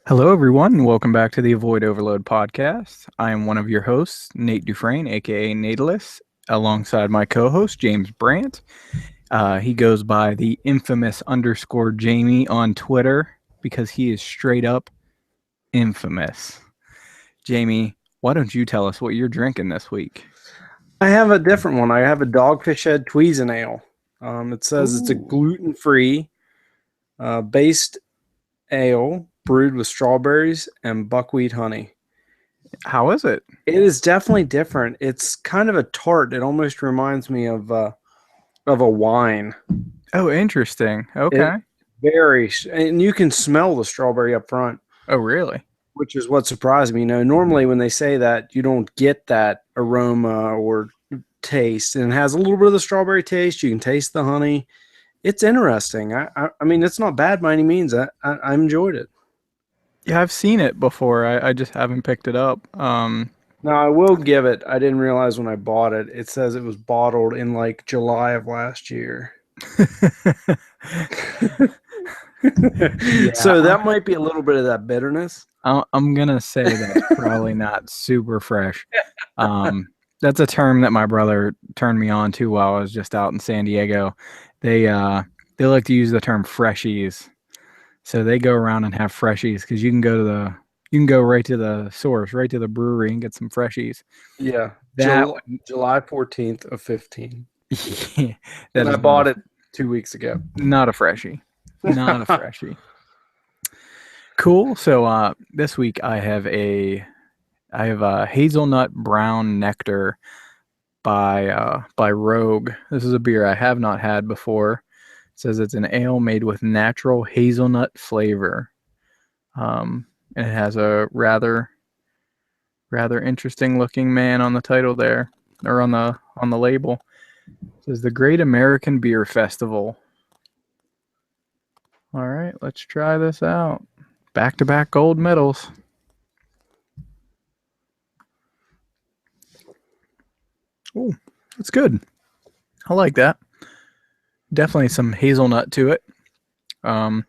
Hello, everyone, and welcome back to the Avoid Overload podcast. I am one of your hosts, Nate Dufresne, aka Natalist, alongside my co-host James Brandt. He goes by the infamous underscore Jamie on Twitter because he is straight up infamous. Jamie, why don't you tell us what you're drinking this week? I have a different one. I have a Dogfish Head Tweezin Ale. It says it's a Ooh, gluten-free based ale brewed with strawberries and buckwheat honey. how is it? It is definitely different. It's kind of a tart. It almost reminds me of a wine. Oh, interesting. It Okay. and you can smell the strawberry up front, Oh, really? which is what surprised me. Normally when they say that, you don't get that aroma or taste, and it has a little bit of the strawberry taste. You can taste the honey. It's interesting. I mean, it's not bad by any means. I enjoyed it. Yeah, I've seen it before. I just haven't picked it up. Now, I will give it. I didn't realize when I bought it. It says it was bottled in like July of last year. Yeah, So that might be a little bit of that bitterness. I'm gonna say that's probably not super fresh. Um, that's a term that my brother turned me on to while I was just out in San Diego. They uh they like to use the term freshies. So they go around and have freshies because you can go right to the source, right to the brewery and get some freshies. Yeah, That July 14th of 15, yeah, that and I is not a bought it 2 weeks ago. not a freshie. Not a freshie. Cool. So this week I have a hazelnut brown nectar by Rogue. This is a beer I have not had before. It says it's an ale made with natural hazelnut flavor. And it has a rather interesting looking man on the title there, or on the label. It says the Great American Beer Festival. All right, let's try this out. Back to back gold medals. Oh, that's good. I like that. Definitely some hazelnut to it. Um,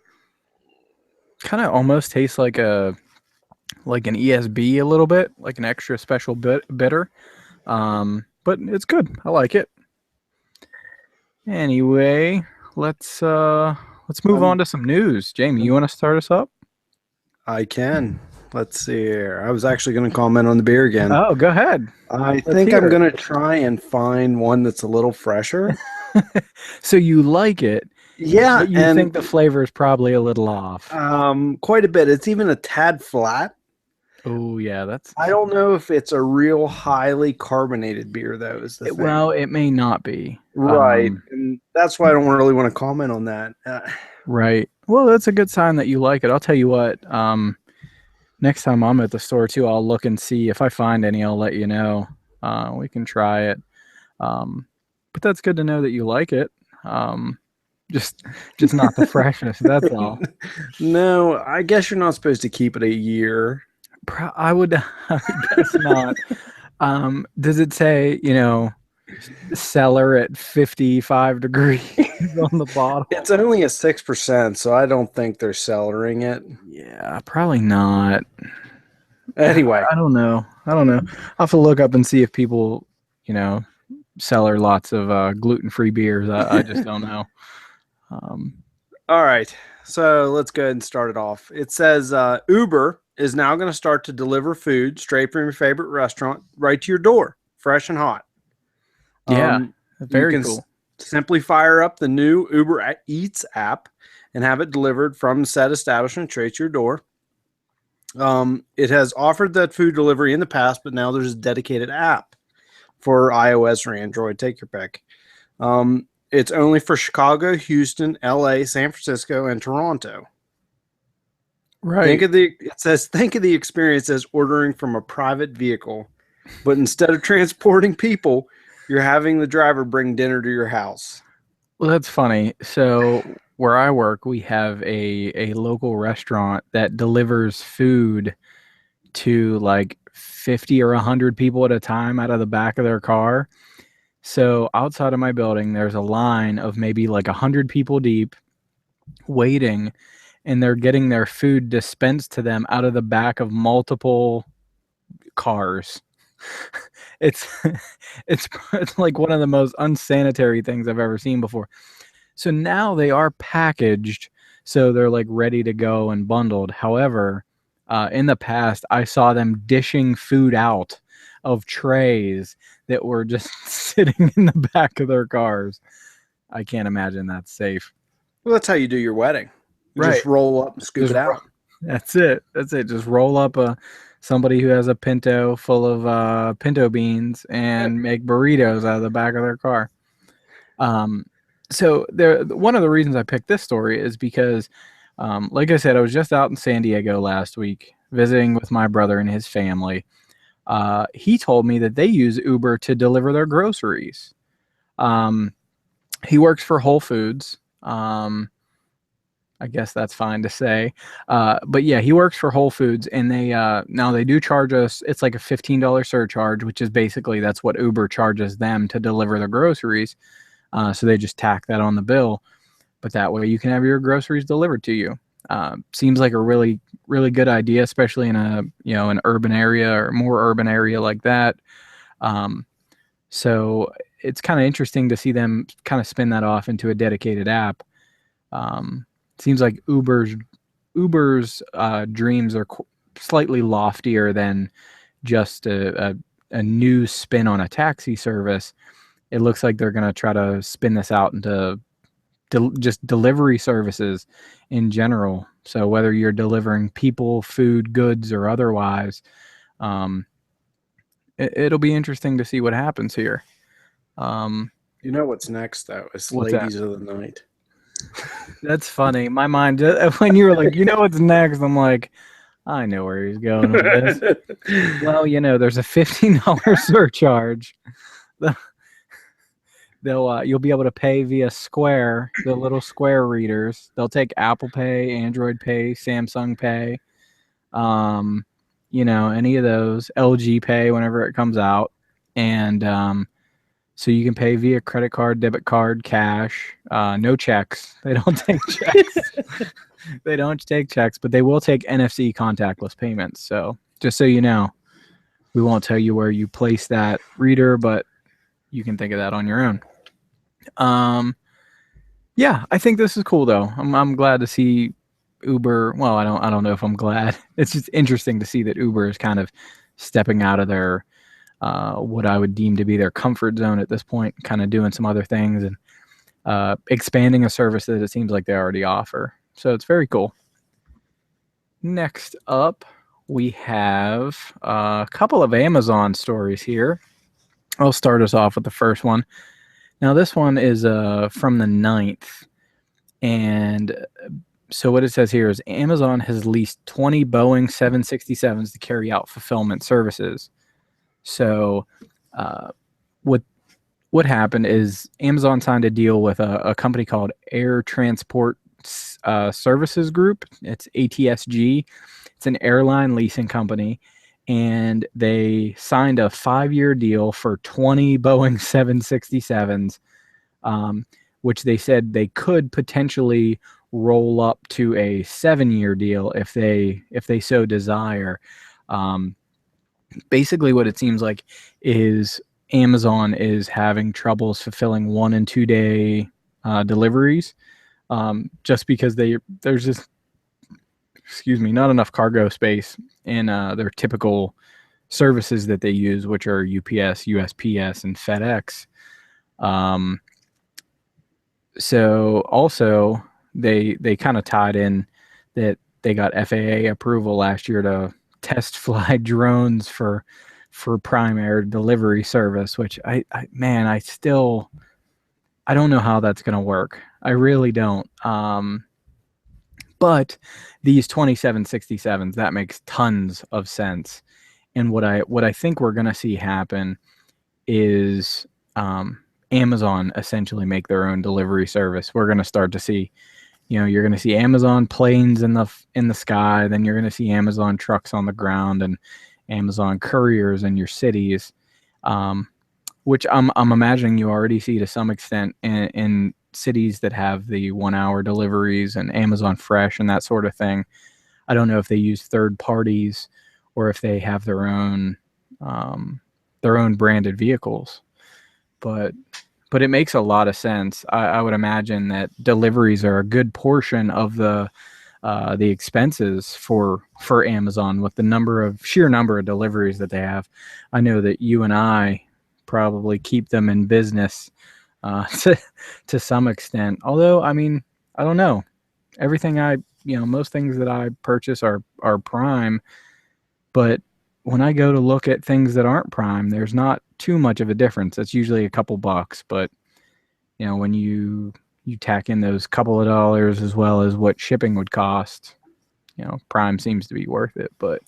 kind of almost tastes like an ESB a little bit, like an extra special bitter. But it's good. I like it. Anyway, let's move on I'm, to some news. Jamie, you want to start us up? I can. Let's see here. I was actually going to comment on the beer again. Oh, go ahead. I Let's think I'm hear going to try and find one that's a little fresher. it. So you like it, Yeah, but you and think the flavor is probably a little off. quite a bit. It's even a tad flat. Oh yeah, that's I don't know if it's a real highly carbonated beer, though, is the well, thing. it may not be. Right. And that's why I don't really want to comment on that. Right. Well, that's a good sign that you like it. I'll tell you what. Next time I'm at the store too, I'll look and see if I find any. I'll let you know. We can try it. Um, but that's good to know that you like it. Um, just just not the freshness. That's all. No, I guess you're not supposed to keep it a year. I would I would guess not. Does it say cellar at 55 degrees on the bottle? It's only a 6%, so I don't think they're cellaring it. Yeah, probably not. Anyway, I don't know. I don't know. I'll have to look up and see if people, you know, cellar lots of gluten-free beers. I just don't know. Um, all right. So let's go ahead and start it off. It says Uber is now going to start to deliver food straight from your favorite restaurant right to your door, fresh and hot. yeah, Um, you very can cool. simply fire up the new Uber Eats app and have it delivered from said establishment straight to your door. It has offered that food delivery in the past, but now there's a dedicated app for iOS or Android. Take your pick. It's only for Chicago, Houston, LA, San Francisco, and Toronto. Right. It says think of the experience as ordering from a private vehicle, but instead of transporting people, you're having the driver bring dinner to your house. Well, that's funny. So where I work, we have a local restaurant that delivers food to like 50 or 100 people at a time out of the back of their car. So outside of my building, there's a line of maybe like 100 people deep waiting, and they're getting their food dispensed to them out of the back of multiple cars. It's it's like one of the most unsanitary things I've ever seen before. So now they are packaged, so they're like ready to go and bundled. However, in the past, I saw them dishing food out of trays that were just sitting in the back of their cars. I can't imagine that's safe. Well, that's how you do your wedding. You Right. just roll up and scoop Just it out. that's it. That's it. Just roll up somebody who has a pinto full of pinto beans and make burritos out of the back of their car. So there, one of the reasons I picked this story is because, like I said, I was just out in San Diego last week visiting with my brother and his family. He told me that they use Uber to deliver their groceries. He works for Whole Foods. I guess that's fine to say. But yeah, he works for Whole Foods, and they now they do charge us. It's like a $15 surcharge, which is basically that's what Uber charges them to deliver the groceries. So they just tack that on the bill, but that way you can have your groceries delivered to you. Seems like a really, really good idea, especially in a an urban area or more urban area like that. So it's kind of interesting to see them kind of spin that off into a dedicated app. Seems like Uber's dreams are slightly loftier than just a new spin on a taxi service. It looks like they're going to try to spin this out into just delivery services in general. So whether you're delivering people, food, goods, or otherwise, it'll be interesting to see what happens here. You know what's next, though? It's What's that? Ladies of the Night. That's funny. My mind, when you were like, what's next? I'm like, I know where he's going with this. Well, there's a $15 surcharge. You'll be able to pay via Square, the little Square readers. They'll take Apple Pay, Android Pay, Samsung Pay, any of those, LG Pay whenever it comes out, and so you can pay via credit card, debit card, cash, no checks. They don't take checks. They don't take checks, but they will take NFC contactless payments. So just so you know, we won't tell you where you place that reader, but you can think of that on your own. Yeah, I think this is cool though. I'm glad to see Uber. Well, I don't know if I'm glad. It's just interesting to see that Uber is kind of stepping out of their what I would deem to be their comfort zone at this point, kind of doing some other things and expanding a service that it seems like they already offer. So it's very cool. Next up, we have a couple of Amazon stories here. I'll start us off with the first one. Now, this one is from the 9th. And so what it says here is Amazon has leased 20 Boeing 767s to carry out fulfillment services. So what happened is Amazon signed a deal with a company called Air Transport Services Group. It's ATSG. It's an airline leasing company. And they signed a 5-year deal for 20 Boeing 767s, which they said they could potentially roll up to a 7-year deal if they so desire. Basically, what it seems like is Amazon is having troubles fulfilling 1 and 2 day deliveries, just because there's just not enough cargo space in their typical services that they use, which are UPS, USPS, and FedEx. So also they kind of tied in that they got FAA approval last year to test fly drones for Prime Air delivery service, which I don't know how that's going to work. I really don't. But these 2767s, that makes tons of sense. And what I think we're going to see happen is Amazon essentially make their own delivery service. We're going to start to see, you're going to see Amazon planes in the sky, then you're going to see Amazon trucks on the ground and Amazon couriers in your cities, which I'm imagining you already see to some extent in cities that have the 1 hour deliveries and Amazon Fresh and that sort of thing. I don't know if they use third parties or if they have their own branded vehicles, but it makes a lot of sense. I would imagine that deliveries are a good portion of the expenses for Amazon with the sheer number of deliveries that they have. I know that you and I probably keep them in business to some extent. Although, I mean, I don't know. Everything most things that I purchase are Prime, but when I go to look at things that aren't Prime, there's not too much of a difference. It's usually a couple bucks, but when you tack in those couple of dollars as well as what shipping would cost, Prime seems to be worth it. But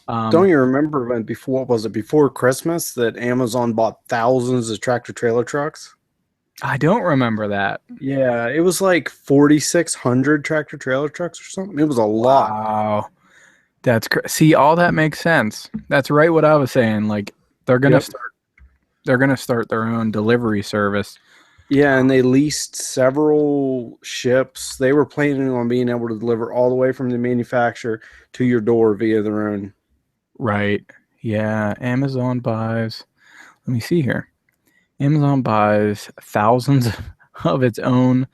Don't you remember when before Christmas that Amazon bought thousands of tractor trailer trucks? I don't remember that. Yeah, it was like 4,600 tractor trailer trucks or something. It was a lot. Wow. See, all that makes sense. That's right what I was saying. Like they're gonna Yep. start their own delivery service. Yeah, and they leased several ships. They were planning on being able to deliver all the way from the manufacturer to your door via their own. Right. Yeah. Amazon buys. Let me see here. Amazon buys thousands of its own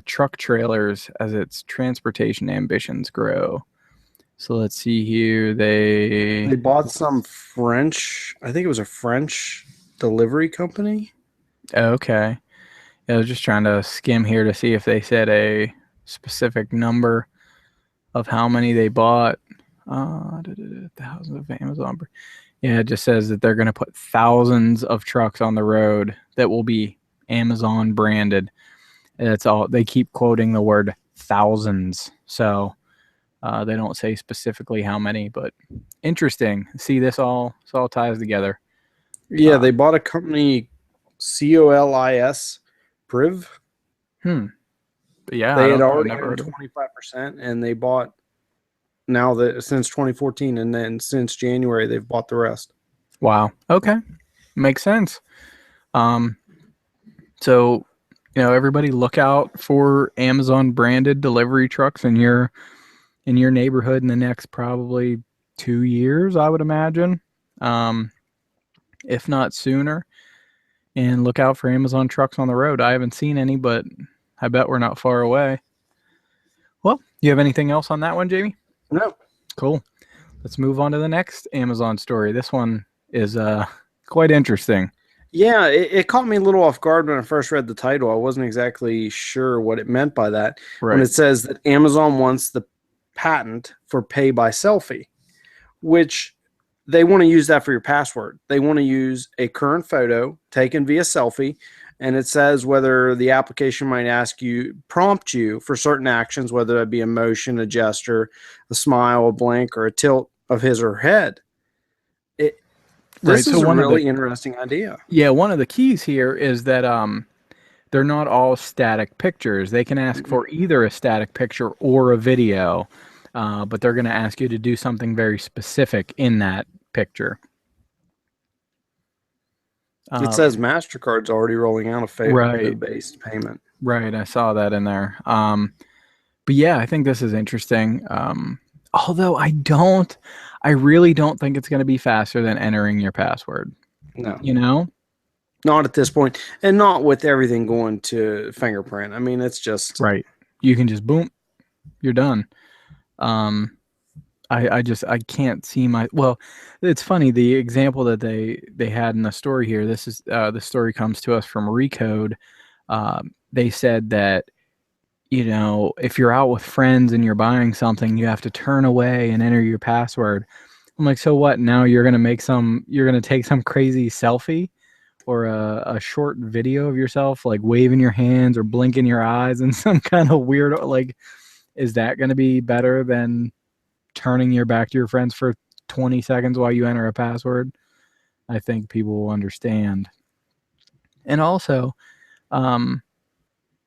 truck trailers as its transportation ambitions grow. So let's see here. They bought some French, I think it was a French delivery company. Okay. I was just trying to skim here to see if they said a specific number of how many they bought. Thousands of Amazon. Yeah, it just says that they're going to put thousands of trucks on the road that will be Amazon branded. That's all. They keep quoting the word thousands. So they don't say specifically how many, but interesting. See, this all ties together. Yeah, they bought a company, COLIS, Priv. Yeah, They had I've already never heard owned of 25%, and they bought now that since 2014, and then since January they've bought the rest. Wow. Okay, makes sense. So everybody look out for Amazon branded delivery trucks in your neighborhood in the next probably 2 years, I would imagine, if not sooner. And look out for Amazon trucks on the road. I haven't seen any, but I bet we're not far away. Well, you have anything else on that one, Jamie? No. Cool. Let's move on to the next Amazon story. This one is quite interesting. Yeah, it caught me a little off guard when I first read the title. I wasn't exactly sure what it meant by that. Right. When it says that Amazon wants the patent for pay by selfie, which they want to use that for your password. They want to use a current photo taken via selfie, and it says whether the application might prompt you for certain actions, whether that be a motion, a gesture, a smile, a blink, or a tilt of his or her head. This is a really interesting idea. Yeah, one of the keys here is that they're not all static pictures. They can ask for either a static picture or a video, but they're going to ask you to do something very specific in that picture. It says MasterCard's already rolling out a photo-based payment. Right, I saw that in there. But yeah, I think this is interesting. Although I really don't think it's going to be faster than entering your password. No. Not at this point, and not with everything going to fingerprint. I mean, it's just right. You can just boom, you're done. I can't see well, it's funny, the example that they had in the story here. This is the story comes to us from Recode. They said that if you're out with friends and you're buying something, you have to turn away and enter your password. I'm like, so what? Now you're gonna take some crazy selfie or a short video of yourself like waving your hands or blinking your eyes and some kind of weird, like, is that going to be better than turning your back to your friends for 20 seconds while you enter a password? I think people will understand. And also,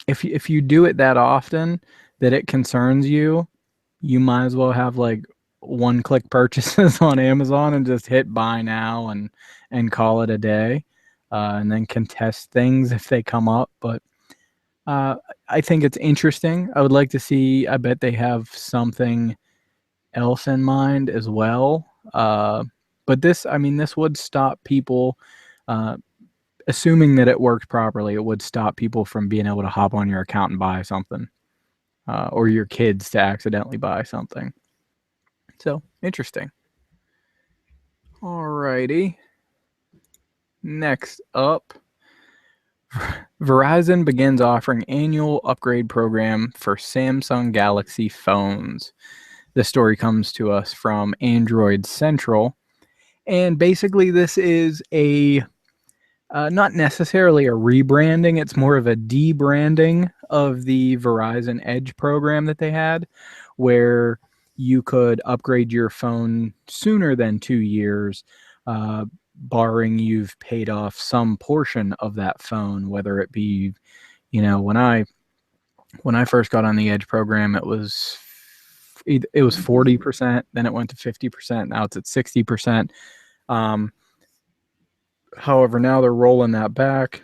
if you do it that often that it concerns you, you might as well have like one-click purchases on Amazon and just hit buy now and call it a day, and then contest things if they come up. But Uh, I think it's interesting. I would like to see. I bet they have something else in mind as well. But this, I mean, this would stop people. Uh, Assuming that it worked properly, it would stop people from being able to hop on your account and buy something, or your kids to accidentally buy something. So interesting. Alrighty. Next up, Verizon begins offering annual upgrade program for Samsung Galaxy phones. This story comes to us from Android Central, and basically this is a not necessarily a rebranding, it's more of a debranding of the Verizon Edge program that they had, where you could upgrade your phone sooner than 2 years, barring you've paid off some portion of that phone, whether it be, when I first got on the Edge program, it was 40%, then it went to 50%, now it's at 60%. However, now they're rolling that back.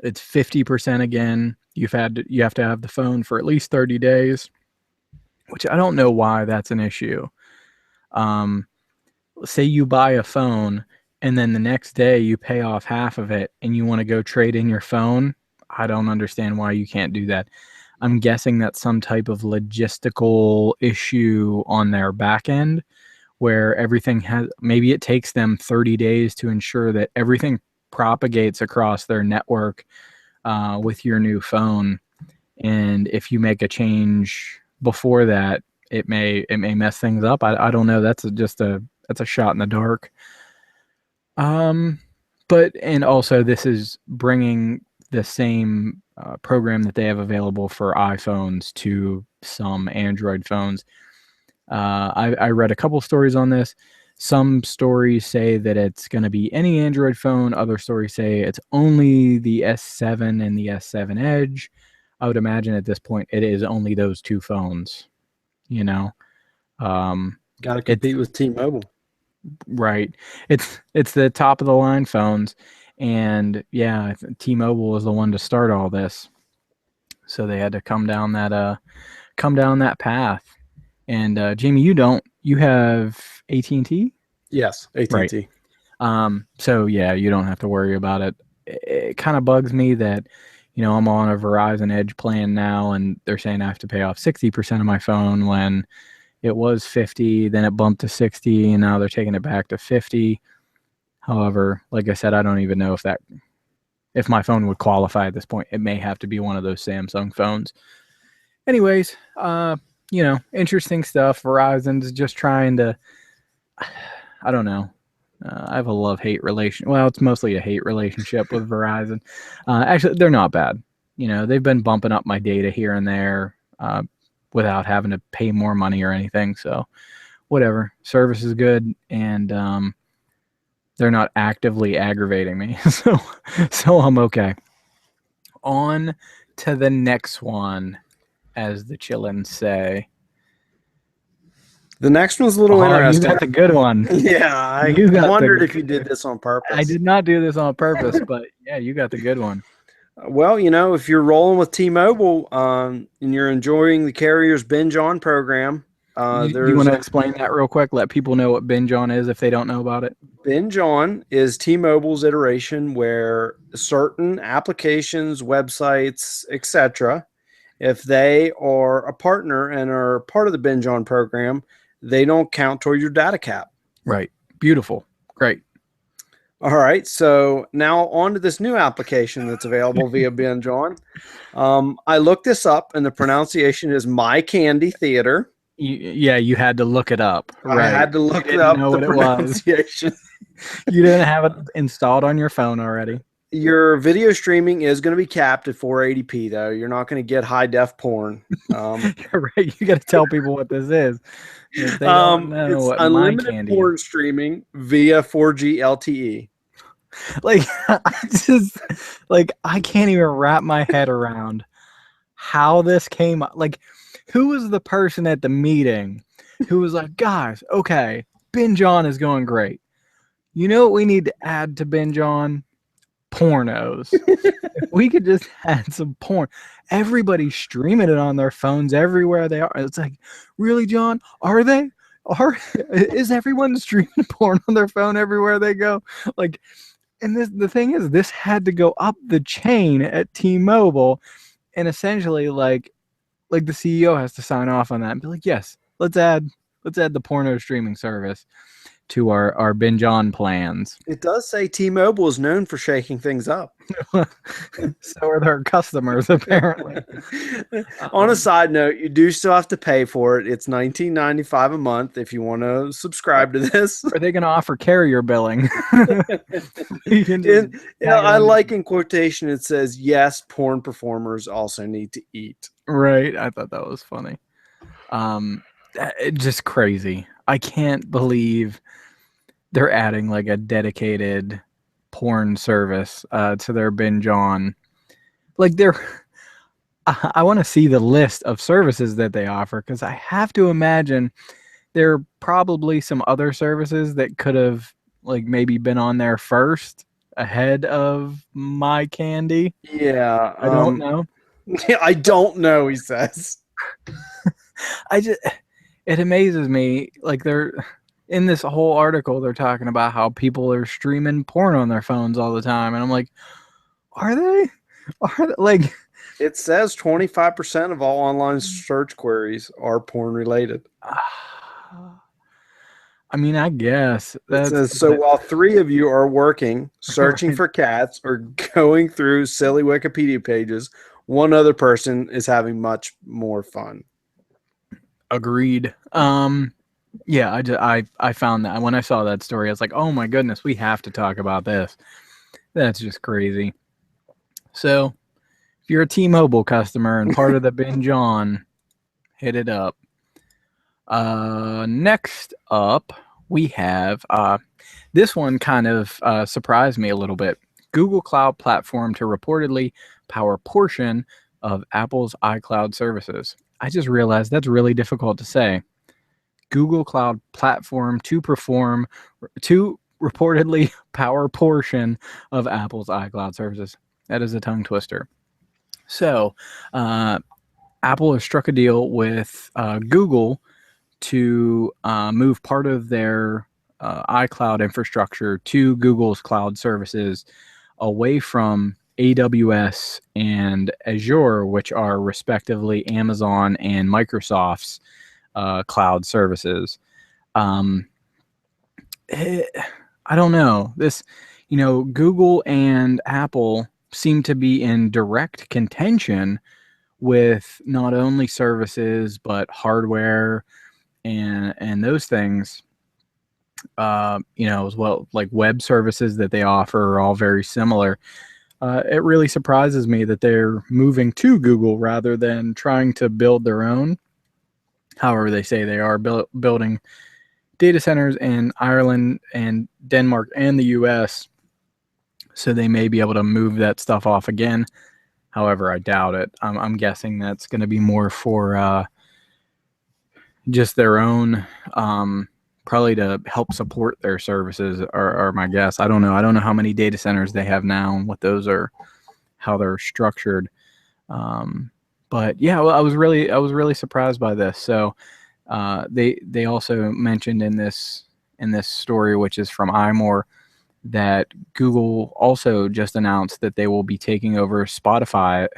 It's 50% again. You have to have the phone for at least 30 days, which I don't know why that's an issue. Say you buy a phone and then the next day you pay off half of it and you want to go trade in your phone. I don't understand why you can't do that. I'm guessing that's some type of logistical issue on their back end where maybe it takes them 30 days to ensure that everything propagates across their network with your new phone. And if you make a change before that, it may mess things up. I don't know. That's a shot in the dark. And also this is bringing the same program that they have available for iPhones to some Android phones. I read a couple stories on this. Some stories say that it's going to be any Android phone. Other stories say it's only the S7 and the S7 Edge. I would imagine at this point it is only those two phones. Got to compete with T-Mobile. Right. It's the top of the line phones, and yeah, T-Mobile is the one to start all this. So they had to come down that path. And Jamie, you have AT&T? Yes, AT&T. Right. So yeah, you don't have to worry about it. It kind of bugs me that, I'm on a Verizon Edge plan now, and they're saying I have to pay off 60% of my phone when it was 50, then it bumped to 60, and now they're taking it back to 50. However, like I said, I don't even know if my phone would qualify at this point. It may have to be one of those Samsung phones. Anyways, interesting stuff. Verizon's just trying to, I don't know. I have a love-hate relation. Well, it's mostly a hate relationship with Verizon. Actually, they're not bad. They've been bumping up my data here and there without having to pay more money or anything. So whatever. Service is good, and they're not actively aggravating me. So I'm okay. On to the next one, as the chillins say. The next one's a little interesting. You got the good one. Yeah, I wondered if you did this on purpose. I did not do this on purpose, but yeah, you got the good one. Well, if you're rolling with T-Mobile and you're enjoying the carrier's binge on program, you want to explain that real quick? Let people know what binge on is if they don't know about it. Binge on is T-Mobile's iteration where certain applications, websites, etc., if they are a partner and are part of the binge on program, they don't count toward your data cap. Right. Beautiful. Great. All right. So now on to this new application that's available via binge on. I looked this up, and the pronunciation is My Candy Theater. You had to look it up. Right. I had to look it up. The pronunciation. You didn't have it installed on your phone already. Your video streaming is going to be capped at 480p, though. You're not going to get high def porn. You're right. You got to tell people what this is. If they don't know it's what unlimited porn streaming via 4G LTE. I can't even wrap my head around how this came up. Who was the person at the meeting who was like, guys, okay, binge on is going great. You know what we need to add to binge on? pornos. If we could just had some porn, everybody's streaming it on their phones everywhere they are. It's like, really, John? Are they? Is everyone streaming porn on their phone everywhere they go? Like, and the thing is, this had to go up the chain at T-Mobile, and essentially, like the CEO has to sign off on that and be like, yes, let's add the porno streaming service to our binge on plans. It does say T-Mobile is known for shaking things up. So are their customers, apparently. On a side note, you do still have to pay for it. It's $19.95 a month if you want to subscribe to this. Are they going to offer carrier billing? I like in quotation it says, yes, porn performers also need to eat. Right. I thought that was funny. Just crazy. I can't believe they're adding like a dedicated porn service to their binge on. Like I want to see the list of services that they offer, because I have to imagine there are probably some other services that could have like maybe been on there first ahead of My Candy. Yeah. I don't know. I don't know, he says. It amazes me. Like, they're in this whole article, they're talking about how people are streaming porn on their phones all the time. And I'm like, are they? Like, it says 25% of all online search queries are porn related. I mean, I guess it says, so while 3 of you are working, searching right. for cats, or going through silly Wikipedia pages, one other person is having much more fun. Agreed. Yeah, I found that when I saw that story, I was like, oh my goodness, we have to talk about this. That's just crazy. So if you're a T-Mobile customer and part of the binge on, hit it up. Next up, we have this one kind of surprised me a little bit. Google Cloud Platform to reportedly power portion of Apple's iCloud services. I just realized that's really difficult to say. Google Cloud Platform to reportedly power portion of Apple's iCloud services. That is a tongue twister. So, Apple has struck a deal with Google to move part of their iCloud infrastructure to Google's cloud services, away from AWS and Azure, which are respectively Amazon and Microsoft's cloud services. I don't know. Google and Apple seem to be in direct contention with not only services but hardware and those things. As well, like web services that they offer are all very similar. It really surprises me that they're moving to Google rather than trying to build their own. However, they say they are building data centers in Ireland and Denmark and the US, so they may be able to move that stuff off again. However, I doubt it. I'm guessing that's going to be more for just their own, probably to help support their services, are my guess. I don't know. I don't know how many data centers they have now and what those are, how they're structured. But yeah, well, I was really surprised by this. So they also mentioned in this story, which is from iMore, that Google also just announced that they will be taking over Spotify.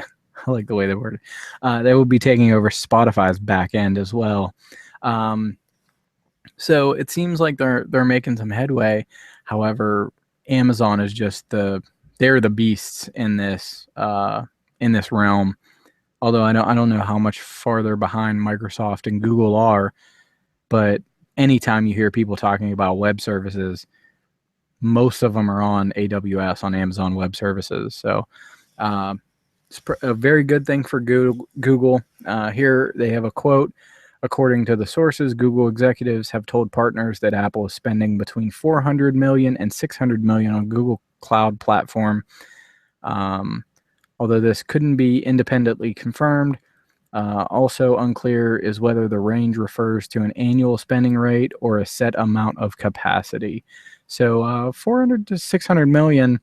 I like the way they worded it. They will be taking over Spotify's back end as well. So it seems like they're making some headway. However, Amazon is just they're the beasts in this realm. Although I don't know how much farther behind Microsoft and Google are, but anytime you hear people talking about web services, most of them are on AWS, on Amazon Web Services. So it's a very good thing for Google. Here they have a quote. According to the sources, Google executives have told partners that Apple is spending between $400 million and $600 million on Google Cloud Platform. Although this couldn't be independently confirmed. Also unclear is whether the range refers to an annual spending rate or a set amount of capacity. So 400 to 600 million,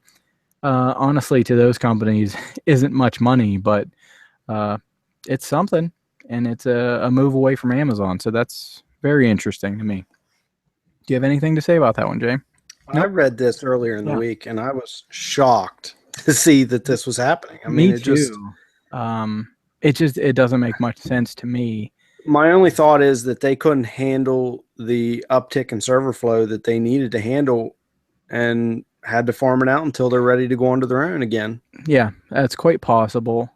honestly, to those companies, isn't much money, but uh, it's something, and it's a move away from Amazon. So that's very interesting to me. Do you have anything to say about that one, Jay? I Nope. read this earlier in the Yeah, week and I was shocked to see that this was happening. I mean, me it just, too. Um, it doesn't make much sense to me. my only thought is that they couldn't handle the uptick in server flow that they needed to handle and had to farm it out until they're ready to go onto their own again. Yeah, that's quite possible.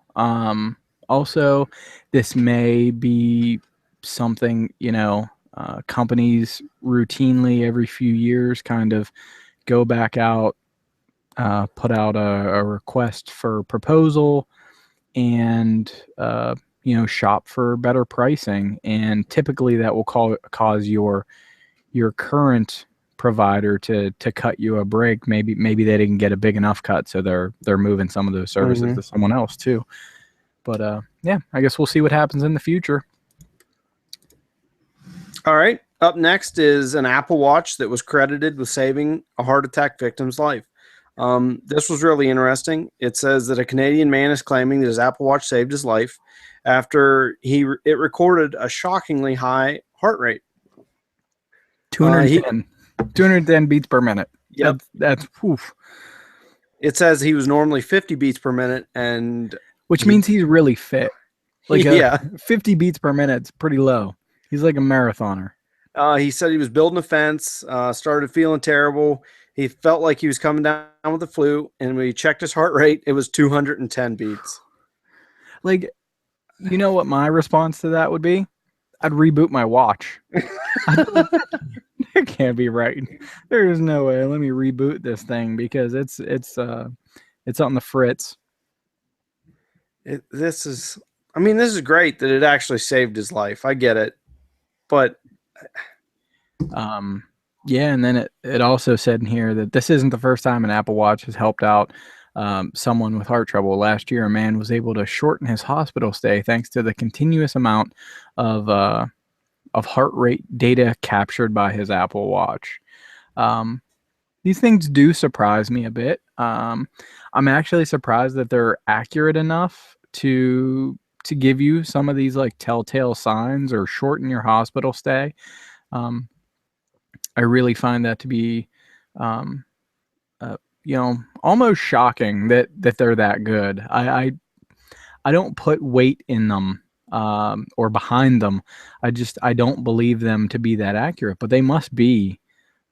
Also, this may be something, companies routinely every few years kind of go back out, put out a request for proposal, and shop for better pricing. And typically, that will cause your current provider to cut you a break. Maybe they didn't get a big enough cut, so they're moving some of those services Mm-hmm. to someone else too. But yeah, I guess we'll see what happens in the future. All right. Up next is an Apple Watch that was credited with saving a heart attack victim's life. This was really interesting. It says that a Canadian man is claiming that his Apple Watch saved his life after it recorded a shockingly high heart rate. 210, 210 beats per minute. Yep. That's poof. It says he was normally 50 beats per minute, and Which means he's really fit. Like yeah. 50 beats per minute's pretty low. He's like a marathoner. He said he was building a fence, started feeling terrible. He felt like he was coming down with the flu, and when he checked his heart rate, it was 210 beats. Like, you know what my response to that would be? I'd reboot my watch. It can't be right. There is no way. Let me reboot this thing because it's on the fritz. This is, I mean, this is great that it actually saved his life. I get it, but Yeah, and then it also said in here that this isn't the first time an Apple Watch has helped out someone with heart trouble. Last year, a man was able to shorten his hospital stay thanks to the continuous amount of heart rate data captured by his Apple Watch. Um, these things do surprise me a bit. I'm actually surprised that they're accurate enough to give you some of these like telltale signs or shorten your hospital stay. Um, I really find that to be, um, almost shocking that they're that good. I don't put weight in them or behind them. I don't believe them to be that accurate, but they must be.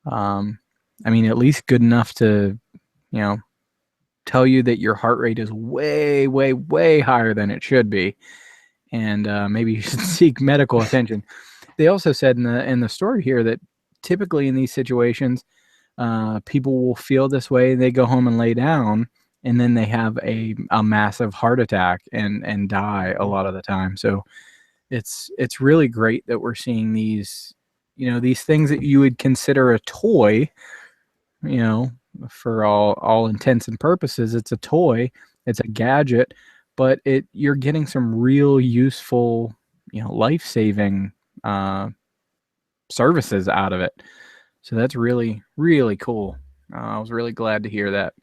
I mean, at least good enough to, you know, tell you that your heart rate is way, way, way higher than it should be, and maybe you should seek medical attention. They also said in the story here that typically in these situations, people will feel this way. They go home and lay down, and then they have a massive heart attack and die a lot of the time. So it's really great that we're seeing these things that you would consider a toy, you know, for all intents and purposes. It's a toy, it's a gadget, but you're getting some real useful, life-saving services out of it. So that's really, really cool. I was really glad to hear that.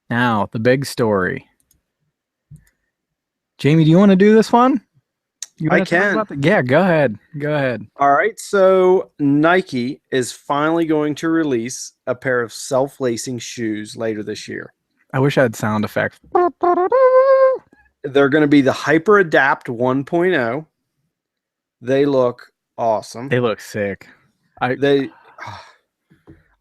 Now, the big story. Jamie, do you want to do this one? You I want to talk can. about the? Yeah, go ahead. Go ahead. All right. So Nike is finally going to release a pair of self-lacing shoes later this year. I wish I had sound effects. They're going to be the Hyper Adapt 1.0. They look awesome. They look sick. They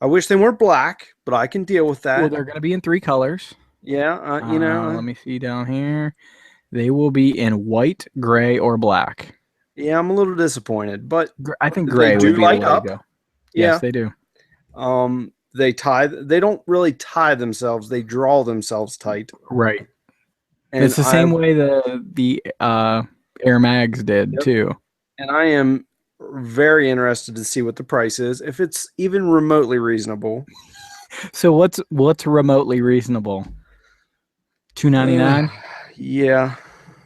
I wish they weren't black, but I can deal with that. Well, they're going to be in 3 colors. Yeah, Let me see down here. They will be in white, gray, or black. yeah, I'm a little disappointed, but I think gray would be light the way up. to go. Yeah. Yes, they do. They don't really tie themselves, they draw themselves tight. Right. And it's the same way the Air Mags did too. And I am very interested to see what the price is, if it's even remotely reasonable. So what's remotely reasonable? $2.99? Yeah.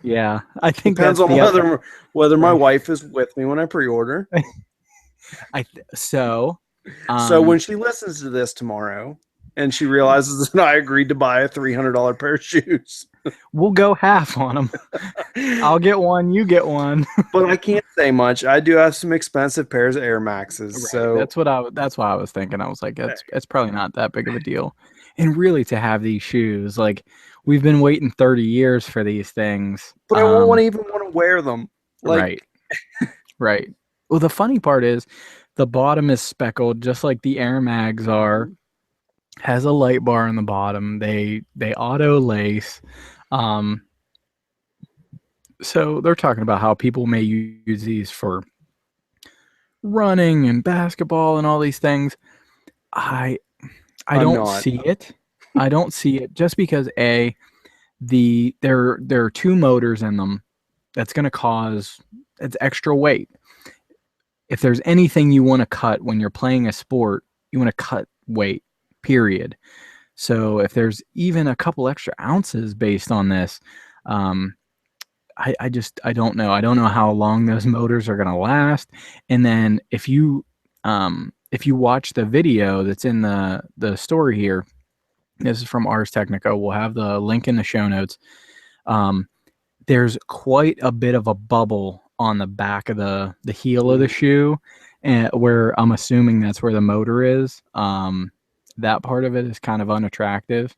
Yeah. I think Depends that's on whether my wife is with me when I pre-order. So So when she listens to this tomorrow, and she realizes that I agreed to buy a $300 pair of shoes. We'll go half on them. I'll get one, you get one. But I can't say much. I do have some expensive pairs of Air Maxes, Right. so That's why I was thinking. I was like, it's probably not that big of a deal. And really to have these shoes, like we've been waiting 30 years for these things. but I won't even want to wear them. Right. Like, Right. Well, the funny part is the bottom is speckled just like the Air Mags are. Has a light bar on the bottom. They auto lace. Um, so they're talking about how people may use these for running and basketball and all these things. I I I'm don't not. see it. I don't see it just because there are two motors in them that's going to cause it's extra weight. If there's anything you want to cut when you're playing a sport, you want to cut weight. Period. So if there's even a couple extra ounces based on this, um, I don't know. I don't know how long those motors are going to last. And then if you watch the video that's in the story here, this is from Ars Technica. We'll have the link in the show notes. Um, there's quite a bit of a bubble on the back of the heel of the shoe, and where I'm assuming that's where the motor is. That part of it is kind of unattractive,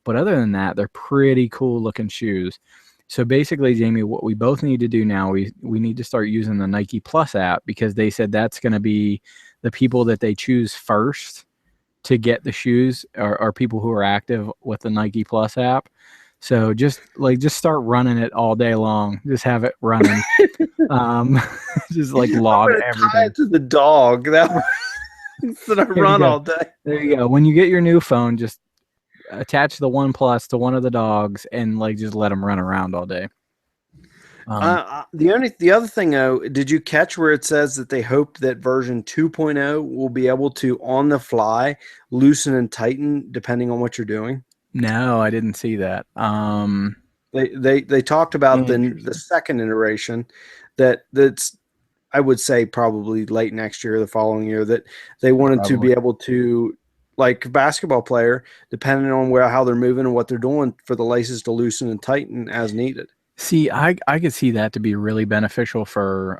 but other than that, they're pretty cool looking shoes. So basically, Jamie, what we both need to do now, we need to start using the Nike Plus app because they said that's going to be the people that they choose first to get the shoes are people who are active with the Nike Plus app. So just start running it all day long. Just have it running. um, just like log I'm gonna tie everything. it to the dog. That I There you run go. all day. There you go. When you get your new phone, just attach the One Plus to one of the dogs and like just let them run around all day. The other thing though, did you catch where it says that they hope that version 2.0 will be able to on the fly loosen and tighten depending on what you're doing? No, I didn't see that. They talked about the Interesting. second iteration that's I would say probably late next year, the following year, that they wanted to Probably. be able to, like a basketball player, depending on how they're moving and what they're doing, for the laces to loosen and tighten as needed. See, I could see that to be really beneficial for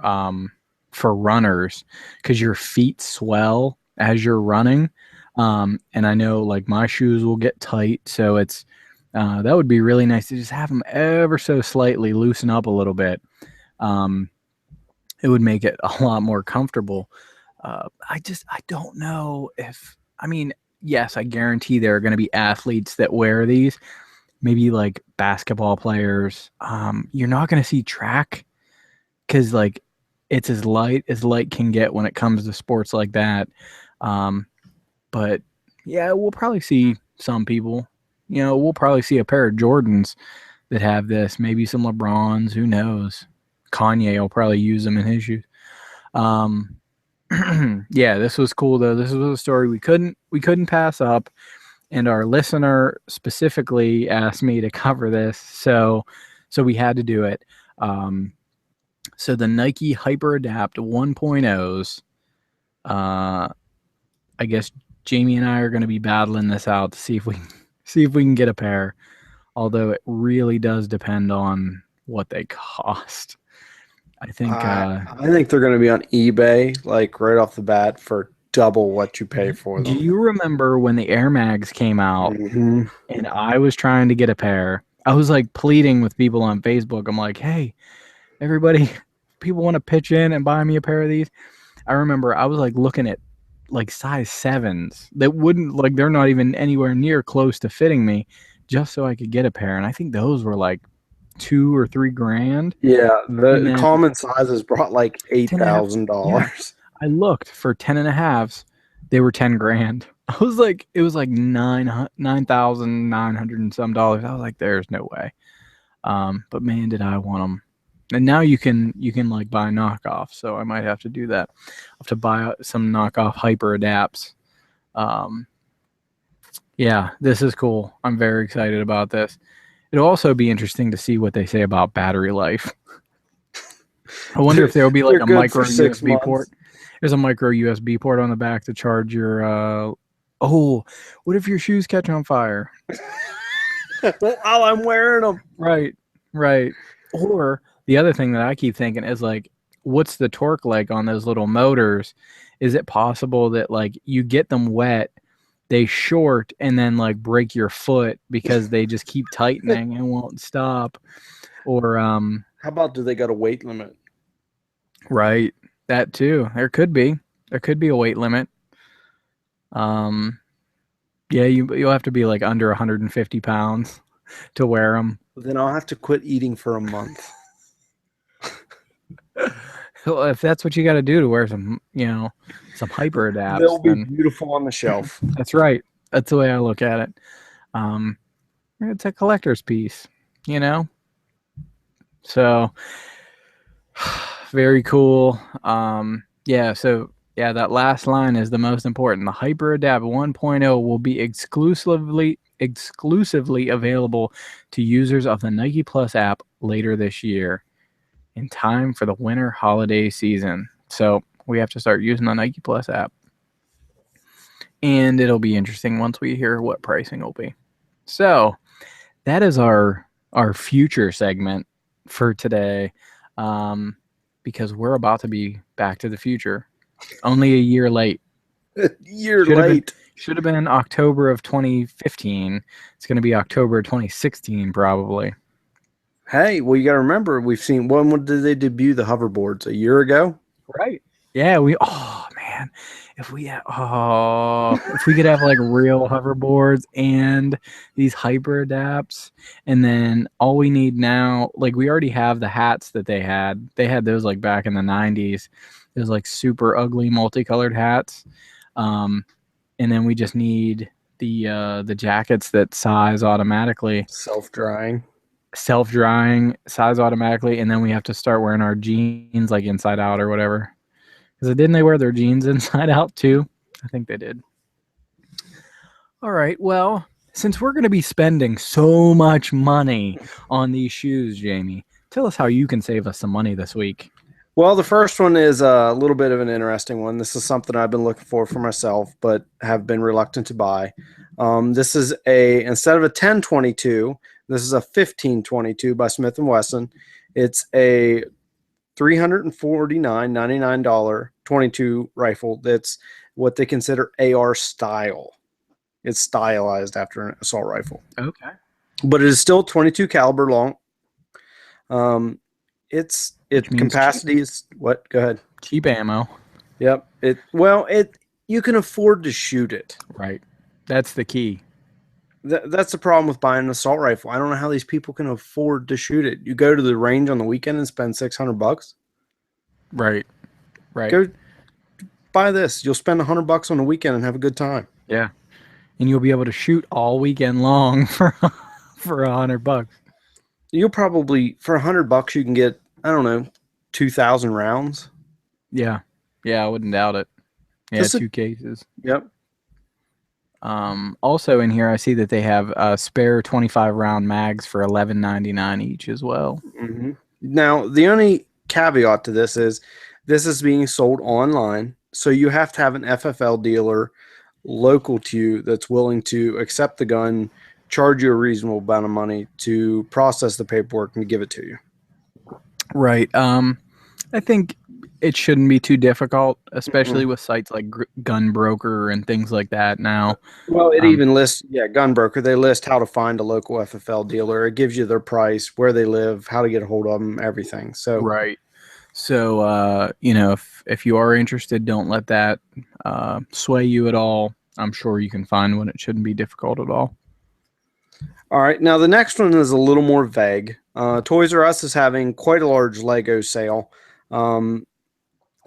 runners because your feet swell as you're running. And I know like my shoes will get tight, so it's that would be really nice to just have them ever so slightly loosen up a little bit. Um, it would make it a lot more comfortable. I don't know if I mean yes, I guarantee there are going to be athletes that wear these, maybe like basketball players. You're not going to see track because like it's as light can get when it comes to sports like that. Um, but yeah, we'll probably see some people. You know, we'll probably see a pair of Jordans that have this. Maybe some LeBrons. Who knows? Kanye will probably use them in his shoes. Um, yeah, this was cool though. This was a story we couldn't pass up, and our listener specifically asked me to cover this, so we had to do it. Um, so the Nike Hyper Adapt 1.0s, I guess Jamie and I are going to be battling this out to see if we see if we can get a pair. Although it really does depend on what they cost. I think. I think they're going to be on eBay, like right off the bat, for double what you pay for Do them. you remember when the Air Mags came out Hmm. and I was trying to get a pair? I was like pleading with people on Facebook. I'm like, hey, everybody, people want to pitch in and buy me a pair of these. I remember I was like looking at like size sevens that wouldn't like they're not even anywhere near close to fitting me just so I could get a pair. And I think those were like 2 or 3 grand. Yeah, And the then common sizes brought like eight 10 and a half. thousand Yeah. dollars. I looked for 10 and a halves. They were 10 grand. I was like, it was like 9,900 and some dollars. I was like, there's no way. But man, did I want them. And now you can like buy knockoffs. So I might have to do that. I have to buy some knockoff hyper adapts. Um, yeah, this is cool. I'm very excited about this. It'll also be interesting to see what they say about battery life. I wonder They're, if there will be like they're a good for micro six USB months. port. There's a micro USB port on the back to charge your Oh, what if your shoes catch on fire? While I'm wearing them. Right, right. Or the other thing that I keep thinking is like, what's the torque like on those little motors? Is it possible that like you get them wet, they short, and then like break your foot because they just keep tightening and won't stop? Or How about do they got a weight limit? right, that too. There could be a weight limit. Um, yeah, you'll have to be like under 150 pounds to wear them. Then I'll have to quit eating for a month. So if that's what you got to do to wear some, some hyper adapts, They'll be then beautiful on the shelf. that's right. That's the way I look at it. Um, it's a collector's piece, you know. So very cool. Yeah. So yeah, that last line is the most important. The Hyper Adapt 1.0 will be exclusively available to users of the Nike Plus app later this year, in time for the winter holiday season. So we have to start using the Nike Plus app. And it'll be interesting once we hear what pricing will be. So that is our future segment for today, because we're about to be Back to the Future, only a year late. Year Should have been late. should have been October of 2015. It's going to be October 2016 probably. Hey, well, you got to remember, we've seen when did they debut the hoverboards? A year ago? Right. Yeah, oh man, if we could have like real hoverboards and these hyper adapts, and then all we need now, like we already have the hats that they had. They had those like back in the 90s. Those like super ugly multicolored hats. And then we just need the jackets that size automatically, Self-drying. self-drying, size automatically, and then we have to start wearing our jeans like inside out or whatever. Because didn't they wear their jeans inside out too? I think they did. All right. Well, since we're going to be spending so much money on these shoes, Jamie, tell us how you can save us some money this week. Well, the first one is a little bit of an interesting one. This is something I've been looking for myself, but have been reluctant to buy. This is instead of a 1022, this is a 1522 by Smith & Wesson. It's a $349.99 .22 rifle. That's what they consider AR style. It's stylized after an assault rifle, Okay. but it is still 22 caliber long. Its Which means capacity is what? Go ahead. cheap ammo. Yep. You can afford to shoot it. Right. That's the key. That's the problem with buying an assault rifle. I don't know how these people can afford to shoot it. You go to the range on the weekend and spend $600. Right. Right. Go buy this. You'll spend $100 on the weekend and have a good time. Yeah. And you'll be able to shoot all weekend long for $100. You'll probably for $100 you can get, I don't know, 2,000 rounds. Yeah. Yeah, I wouldn't doubt it. Yeah, Just a- 2 cases. Yep. Also in here, I see that they have spare 25 round mags for $11.99 each as well. Mm-hmm. Now, the only caveat to this is being sold online, so you have to have an FFL dealer local to you that's willing to accept the gun, charge you a reasonable amount of money to process the paperwork and give it to you. Right. I think it shouldn't be too difficult, especially with sites like Gun Broker and things like that now. Well, it Um, even lists, Gunbroker. They list how to find a local FFL dealer. It gives you their price, where they live, how to get a hold of them, everything. So, right. So, if you are interested, don't let that sway you at all. I'm sure you can find one. It shouldn't be difficult at all. all right. Now, the next one is a little more vague. Toys R Us is having quite a large Lego sale.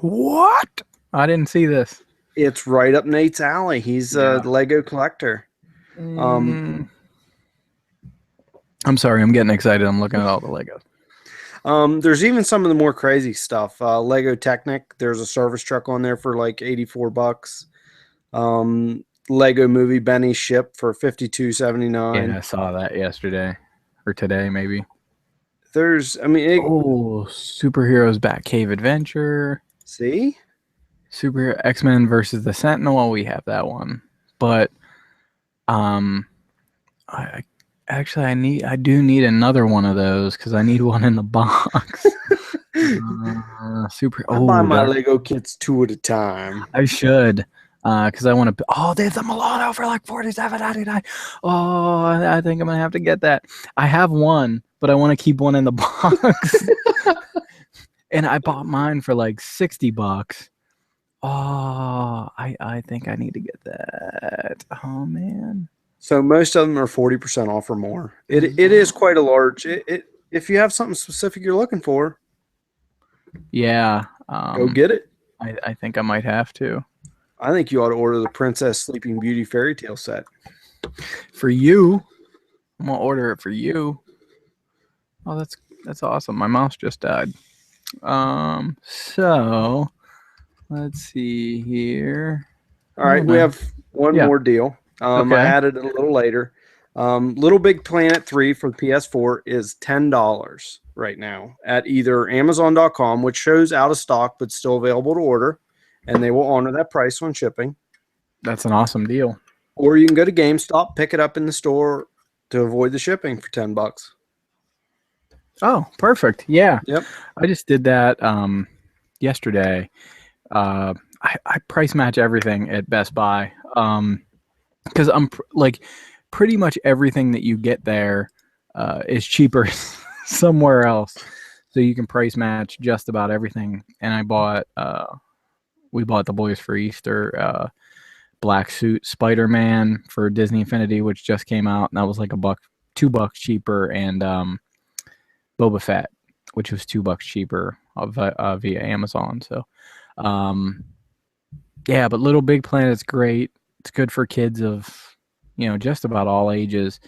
What? I didn't see this. It's right up Nate's alley. He's a Yeah. Lego collector. I'm sorry. I'm getting excited. I'm looking at all the Legos. There's even some of the more crazy stuff. Lego Technic, there's a service truck on there for like $84. Lego Movie Benny Ship for $52.79. Yeah, I saw that yesterday or today, maybe. Oh, Superheroes Batcave Adventure. See? Superhero X-Men versus the Sentinel. We have that one. but um, I I do need another one of those because I need one in the box. Super. I buy Oh, my Lego kits 2 at a time. I should. Because I want to. Oh, they have the Milano for like $47.99. Oh, I think I'm gonna have to get that. I have one, but I want to keep one in the box. And I bought mine for like $60. Oh, I think I need to get that. Oh man. So most of them are 40% off or more. It is quite a large. If you have something specific you're looking for, Yeah. go get it. I think I might have to. I think you ought to order the Princess Sleeping Beauty fairy tale set. For you. I'm gonna order it for you. Oh, that's awesome. My mouse just died. So let's see here. All Oh, right, we no. have one Yeah. more deal. I Okay. added it a little later. Little Big Planet 3 for the PS4 is $10 right now at either Amazon.com, which shows out of stock but still available to order, and they will honor that price on shipping. That's an awesome deal. Or you can go to GameStop, pick it up in the store to avoid the shipping for $10. Oh, perfect. Yeah. Yep. I just did that yesterday. I price match everything at Best Buy. Because like pretty much everything that you get there is cheaper somewhere else. So you can price match just about everything. And we bought the boys for Easter Black Suit Spider-Man for Disney Infinity, which just came out, and that was like $2 cheaper, and Boba Fett, which was $2 cheaper via Amazon. So, um, yeah, but Little Big Planet's great. It's good for kids of just about all ages,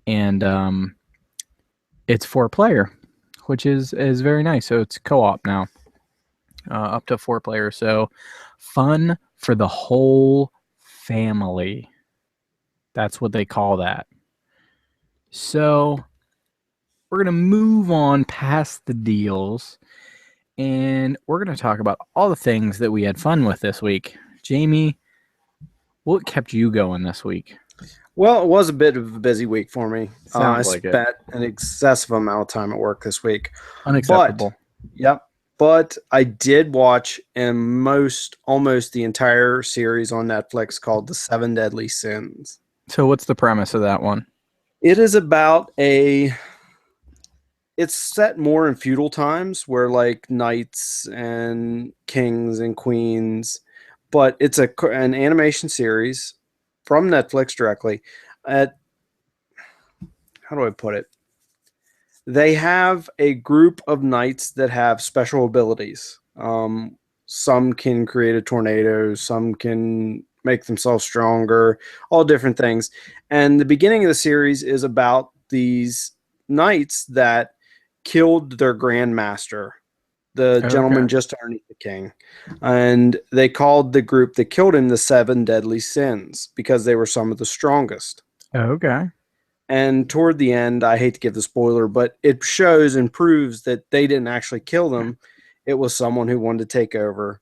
and it's 4 player, which is very nice. So it's co-op now, up to 4 players. So fun for the whole family. That's what they call that. So we're gonna move on past the deals, and we're gonna talk about all the things that we had fun with this week. Jamie, what kept you going this week? Well, it was a bit of a busy week for me. I Sounds like it. spent an excessive amount of time at work this week. But, Unacceptable. yep. But I did watch almost the entire series on Netflix called The Seven Deadly Sins. So what's the premise of that one? It is about it's set more in feudal times where like knights and kings and queens, but it's an animation series from Netflix directly. At How do I put it? They have a group of knights that have special abilities. Some can create a tornado, some can make themselves stronger, all different things. And the beginning of the series is about these knights that killed their grandmaster, the Okay. gentleman just underneath the king. And they called the group that killed him the Seven Deadly Sins because they were some of the strongest. Okay. And toward the end, I hate to give the spoiler, but it shows and proves that they didn't actually kill them. It was someone who wanted to take over.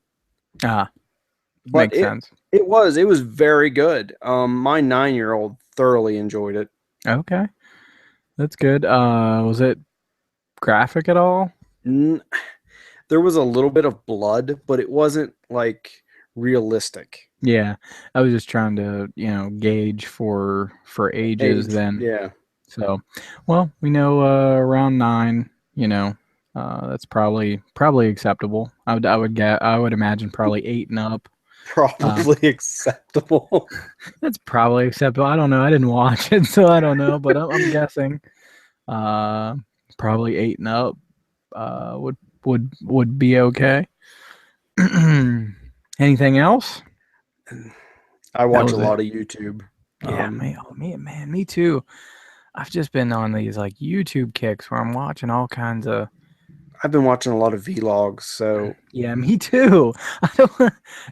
Ah, But makes sense. it was very good. My 9-year-old thoroughly enjoyed it. Okay. That's good. Was it graphic at all? N- there was a little bit of blood, but it wasn't like realistic. Yeah. I was just trying to, gauge for ages Age, then. yeah, So, well, we know around 9, that's probably acceptable. I would imagine probably 8 and up. Uh, probably acceptable. that's probably acceptable. I don't know. I didn't watch it, so I don't know, but I'm guessing uh, probably 8 and up would be okay. Anything else? I That watch a was it. lot of YouTube. Yeah, me too. I've just been on these like YouTube kicks where I'm watching all kinds of. I've been watching a lot of vlogs, so Yeah, me too.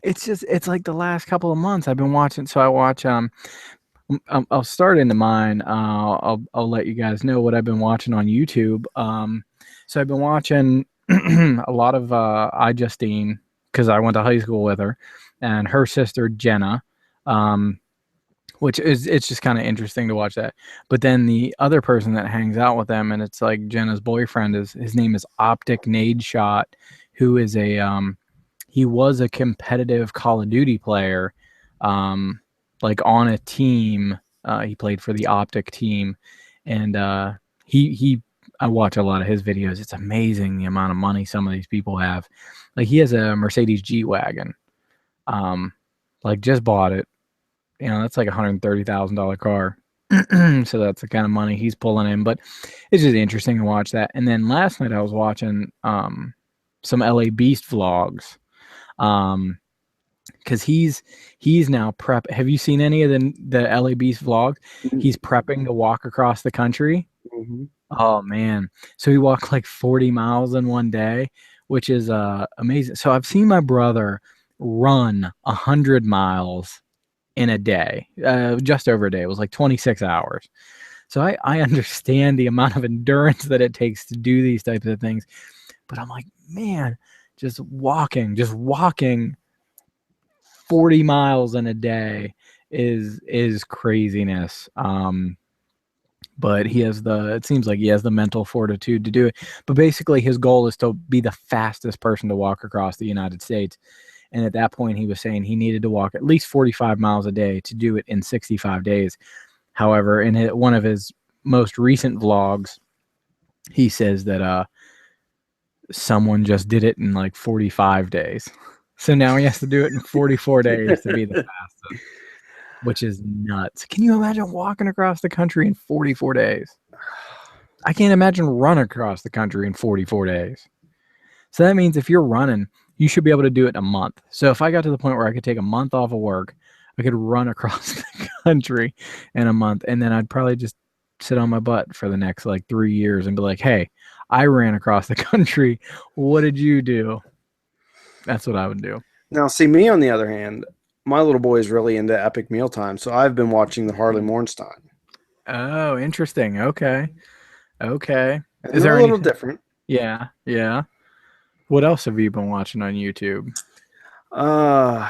It's like the last couple of months I've been watching. So I watch I'll start into mine. I'll let you guys know what I've been watching on YouTube. So I've been watching a lot of iJustine because I went to high school with her, and her sister Jenna. Um, which is it's just kind of interesting to watch that. But then the other person that hangs out with them, and it's like Jenna's boyfriend, is his name is Optic Nade Shot, who is a he was a competitive Call of Duty player, like on a team. He played for the Optic team, and he I watch a lot of his videos. It's amazing the amount of money some of these people have. Like he has a Mercedes G wagon, like just bought it. That's like $130,000 car. So that's the kind of money he's pulling in. But it's just interesting to watch that. And then last night I was watching some LA Beast vlogs. Because he's now prep. Have you seen any of the LA Beast vlogs? He's prepping to walk across the country. Mm-hmm. Oh man. So he walked like 40 miles in one day, which is amazing. So I've seen my brother run 100 miles in a day, just over a day. It was like 26 hours. So I understand the amount of endurance that it takes to do these types of things. But I'm like, man, just walking 40 miles in a day is craziness. But it seems like he has the mental fortitude to do it. But basically his goal is to be the fastest person to walk across the United States. And at that point, he was saying he needed to walk at least 45 miles a day to do it in 65 days. However, in one of his most recent vlogs, he says that someone just did it in like 45 days. So now he has to do it in 44 days to be the fastest, which is nuts. Can you imagine walking across the country in 44 days? I can't imagine running across the country in 44 days. So that means if you're running, you should be able to do it in a month. So if I got to the point where I could take a month off of work, I could run across the country in a month, and then I'd probably just sit on my butt for the next like 3 years and be like, hey, I ran across the country. What did you do? That's what I would do. Now, see, me on the other hand, my little boy is really into epic mealtime, so I've been watching the Harley Mornstein. Oh, interesting. Okay. Okay. And Is they're there a little anything? different. Yeah. Yeah. What else have you been watching on YouTube? I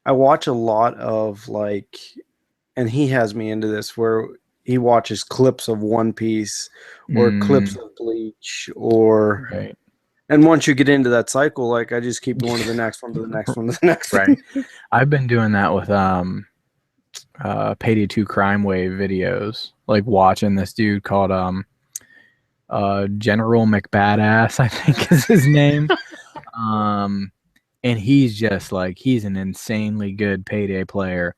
watch a lot of like, and he has me into this where he watches clips of One Piece or clips of Bleach or, Right. and once you get into that cycle, like I just keep going to the next one, to the next one, to the next Right. one. I've been doing that with Payday 2 Crime Wave videos, like watching this dude called General McBadass, I think is his name. And he's just like he's an insanely good Payday player.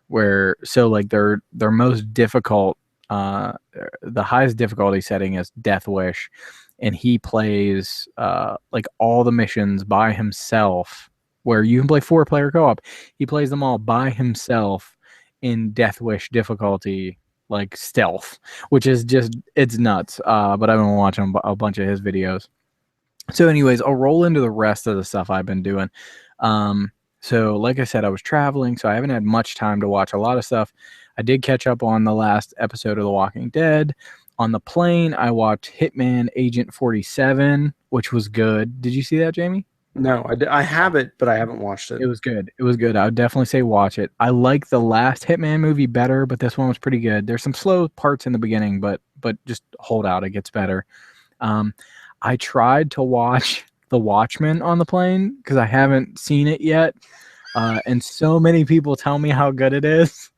Where so like their most difficult the highest difficulty setting is Death Wish, and he plays like all the missions by himself, where you can play 4-player co-op. He plays them all by himself in Death Wish difficulty, like stealth, which is just it's nuts. But I've been watching a bunch of his videos. So anyways, I'll roll into the rest of the stuff I've been doing. So like I said, I was traveling, so I haven't had much time to watch a lot of stuff. I did catch up on the last episode of The Walking Dead. On the plane, I watched Hitman Agent 47, which was good. Did you see that, Jamie? No, I have it, but I haven't watched it. It was good. It was good. I would definitely say watch it. I like the last Hitman movie better, but this one was pretty good. There's some slow parts in the beginning, but just hold out. It gets better. I tried to watch The Watchmen on the plane because I haven't seen it yet. And so many people tell me how good it is.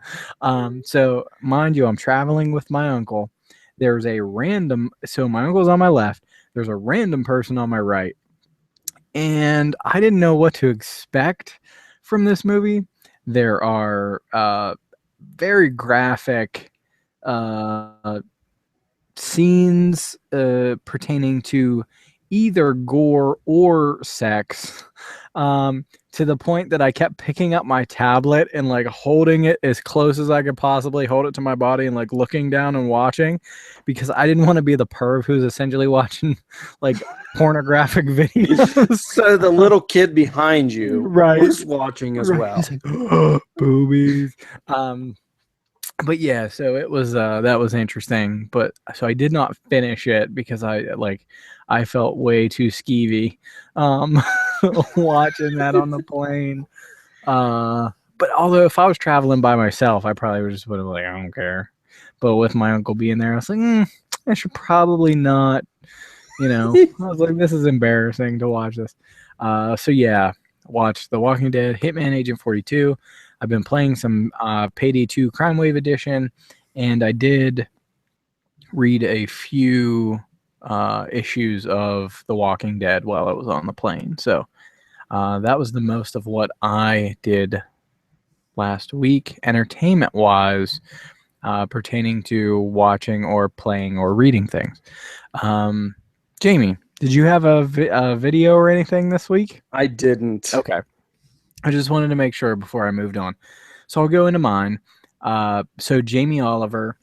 So mind you, I'm traveling with my uncle. There's a random, so my uncle's on my left. There's a random person on my right. And I didn't know what to expect from this movie. There are very graphic scenes pertaining to either gore or sex, to the point that I kept picking up my tablet and like holding it as close as I could possibly hold it to my body and like looking down and watching, because I didn't want to be the perv who's essentially watching like pornographic videos. So the little kid behind you Right. was watching as well. He's like, oh, boobies. But yeah, so it was that was interesting. But so I did not finish it because I felt way too skeevy watching that on the plane. But although if I was traveling by myself, I probably would just would have like, I don't care. But with my uncle being there, I was like, I should probably not. I was like, this is embarrassing to watch this. So yeah, watch The Walking Dead, Hitman Agent 42. I've been playing some Payday 2 Crime Wave Edition, and I did read a few issues of The Walking Dead while I was on the plane. So that was the most of what I did last week, entertainment wise, pertaining to watching or playing or reading things. Jamie, did you have a video or anything this week? I didn't. Okay. I just wanted to make sure before I moved on. So I'll go into mine. So Jamie Oliver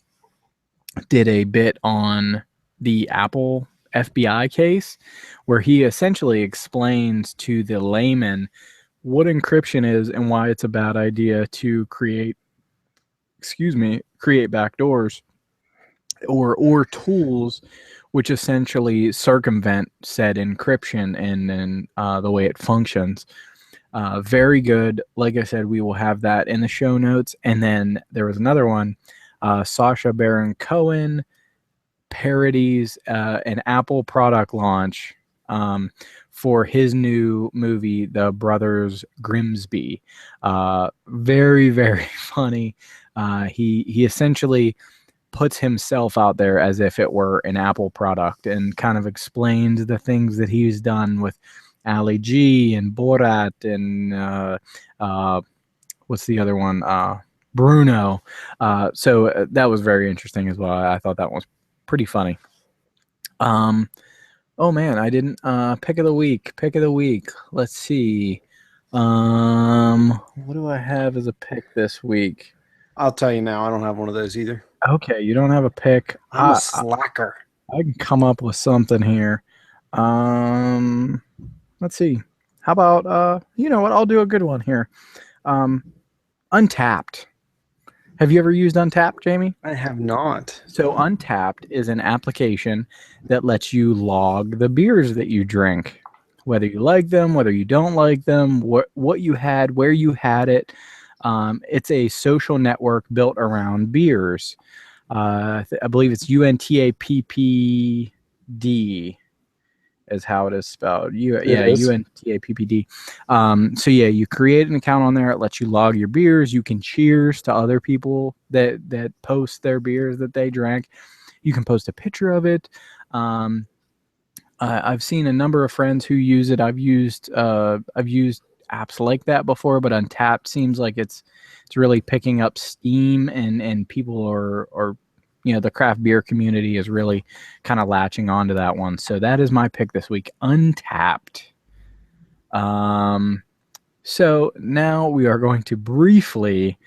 did a bit on the Apple FBI case where he essentially explains to the layman what encryption is and why it's a bad idea to create backdoors or tools which essentially circumvent said encryption and the way it functions. Very good. Like I said, we will have that in the show notes. And then there was another one, Sacha Baron Cohen parodies an Apple product launch for his new movie, The Brothers Grimsby. Very, very funny. He essentially puts himself out there as if it were an Apple product and kind of explains the things that he's done with Ali G and Borat and what's the other one? Bruno. So that was very interesting as well. I thought that was pretty funny. Oh man, I didn't pick of the week. Pick of the week. Let's see. What do I have as a pick this week? I'll tell you now, I don't have one of those either. Okay, you don't have a pick. I'm a slacker. I can come up with something here. Let's see. How about you know what? I'll do a good one here. Untapped. Have you ever used Untapped, Jamie? I have not. So Untapped is an application that lets you log the beers that you drink, whether you like them, whether you don't like them, what you had, where you had it. It's a social network built around beers. I believe it's UNTAPPD is how it is spelled. UNTAPPD. So yeah, you create an account on there. It lets you log your beers. You can cheers to other people that post their beers that they drank. You can post a picture of it. I've seen a number of friends who use it. I've used apps like that before, but Untapped seems like it's really picking up steam, and people are the craft beer community is really kind of latching onto that one. So that is my pick this week, Untapped. So now we are going to briefly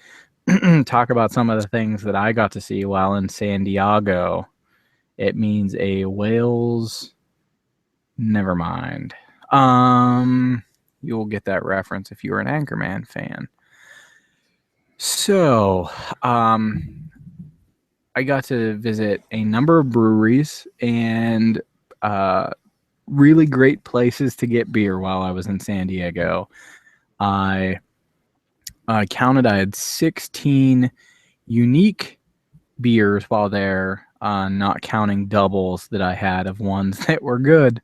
talk about some of the things that I got to see while in San Diego. It means a whales. Never mind. You will get that reference if you're an Anchorman fan. So, I got to visit a number of breweries and really great places to get beer while I was in San Diego. I counted I had 16 unique beers while there, not counting doubles that I had of ones that were good.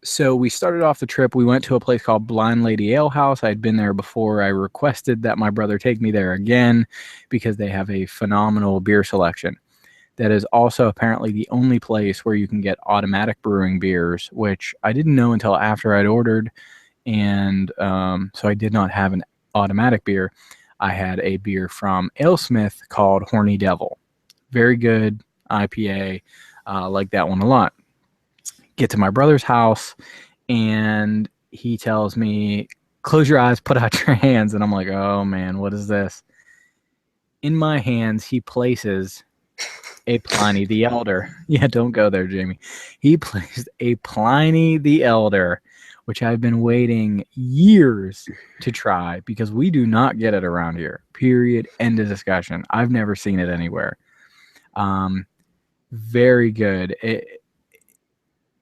So we started off the trip. We went to a place called Blind Lady Ale House. I had been there before. I requested that my brother take me there again because they have a phenomenal beer selection. That is also apparently the only place where you can get automatic brewing beers, which I didn't know until after I'd ordered. And so I did not have an automatic beer. I had a beer from AleSmith called Horny Devil. Very good IPA. Like that one a lot. Get to my brother's house, and he tells me, close your eyes, put out your hands. And I'm like, oh man, what is this? In my hands, he places a Pliny the Elder. Yeah, don't go there, Jamie. He placed a Pliny the Elder, which I've been waiting years to try because we do not get it around here. Period. End of discussion. I've never seen it anywhere. Very good.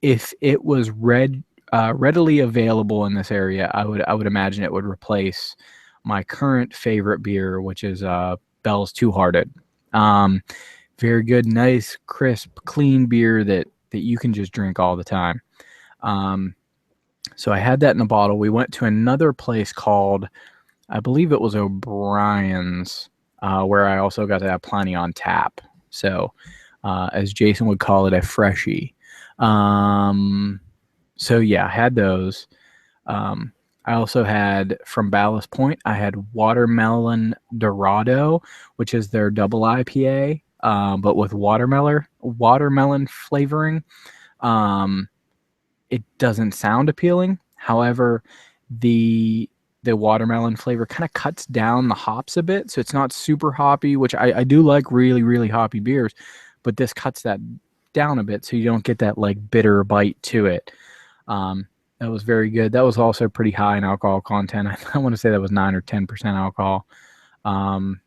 If it was red, readily available in this area. I would imagine it would replace my current favorite beer, which is Bell's Two Hearted. Um, Very good, nice, crisp, clean beer that you can just drink all the time. Um, so I had that in a bottle. We went to another place called, I believe it was O'Brien's, where I also got to have plenty on tap. So, as Jason would call it, a freshie. Um, so yeah, I had those. Um, I also had from Ballast Point, I had Watermelon Dorado, which is their double IPA, but with watermelon flavoring. Um, it doesn't sound appealing. However, the the watermelon flavor kind of cuts down the hops a bit, so it's not super hoppy, which I do like really, really hoppy beers, but this cuts that down a bit so you don't get that like bitter bite to it. Um, that was very good. That was also pretty high in alcohol content. I want to say that was 9 or 10% alcohol. Um,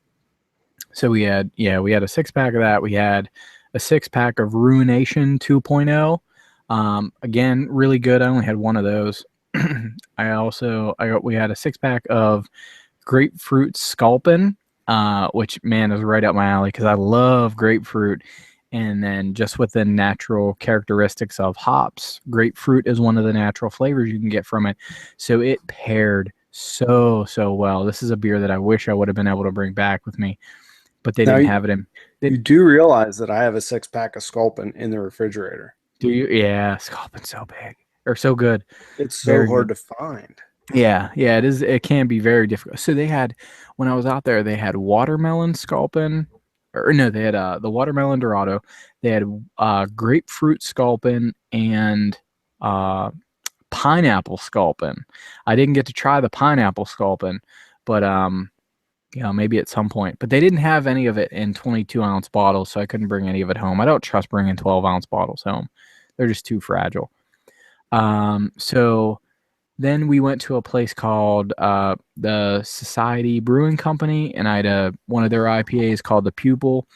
so we had a 6 pack of that. We had a 6 pack of Ruination 2.0. Again, really good. I only had one of those. We had a 6 pack of Grapefruit Sculpin, which man is right up my alley because I love grapefruit. And then just with the natural characteristics of hops, grapefruit is one of the natural flavors you can get from it. So it paired so well. This is a beer that I wish I would have been able to bring back with me, but they Now didn't you, have it in. They, you do realize that I have a 6 pack of Sculpin in the refrigerator. do you? Yeah, Sculpin's so big or so good, It's so very hard good. to find. Yeah, it is. It can be very difficult. So they had, when I was out there, they had watermelon sculpin, or no, they had the watermelon Dorado. They had grapefruit sculpin and uh, pineapple sculpin. I didn't get to try the pineapple sculpin, but maybe at some point. But they didn't have any of it in 22-ounce bottles, so I couldn't bring any of it home. I don't trust bringing 12-ounce bottles home; they're just too fragile. So then we went to a place called the Society Brewing Company, and I had one of their IPAs called the Pupil.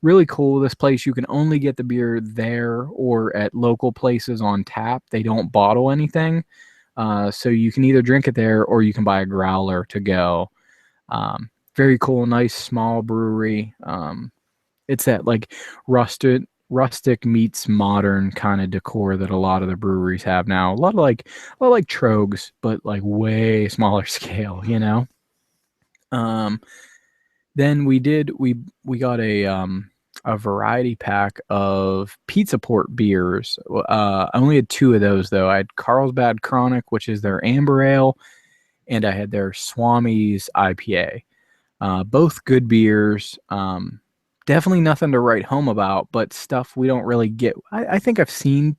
Really cool. This place, you can only get the beer there or at local places on tap. They don't bottle anything. So you can either drink it there or you can buy a growler to go. Very cool, nice small brewery. It's that like rustic meets modern kind of decor that a lot of the breweries have now. A lot like Trogs, but like way smaller scale, you know. Um, then we got a variety pack of Pizza Port beers. I only had two of those though. I had Carlsbad Chronic, which is their amber ale, and I had their Swami's IPA. Both good beers. Definitely nothing to write home about, but stuff we don't really get. I think I've seen.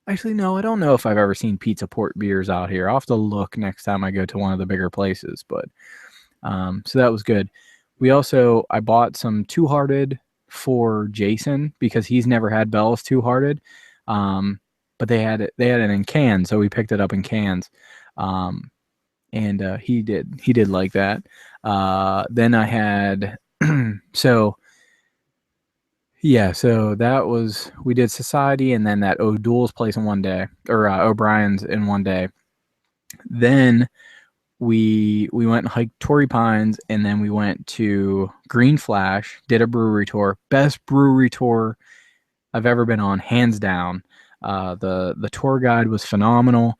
Actually, no, I don't know if I've ever seen Pizza Port beers out here. I'll have to look next time I go to one of the bigger places. But so that was good. I bought some Two Hearted for Jason because he's never had Bell's Two Hearted. Um, but they had it in cans, so we picked it up in cans. Um, and he did like that. Then I had so so that was we did Society and then that O'Doul's place in one day or O'Brien's in one day. Then we went and hiked Torrey Pines and then we went to Green Flash, did a brewery tour, best brewery tour I've ever been on, hands down. The tour guide was phenomenal.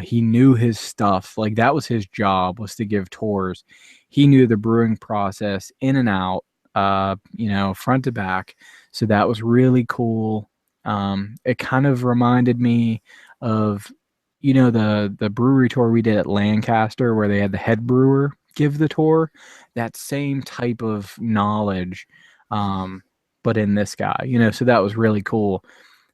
He knew his stuff. Like that was his job, was to give tours. He knew the brewing process in and out, front to back. So that was really cool. It kind of reminded me of, the brewery tour we did at Lancaster where they had the head brewer give the tour. That same type of knowledge. But in this guy, so that was really cool.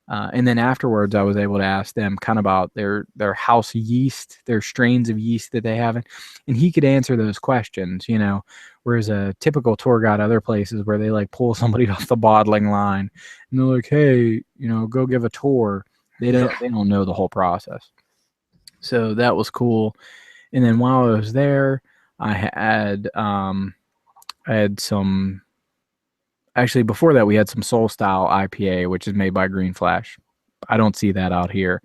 And then afterwards, I was able to ask them kind of about their house yeast, their strains of yeast that they have, and he could answer those questions. Whereas a typical tour guide other places where they like pull somebody off the bottling line and they're like, hey, go give a tour. They don't know the whole process. So that was cool. And then while I was there, I had some. Actually, before that, we had some Soul Style IPA, which is made by Green Flash. I don't see that out here.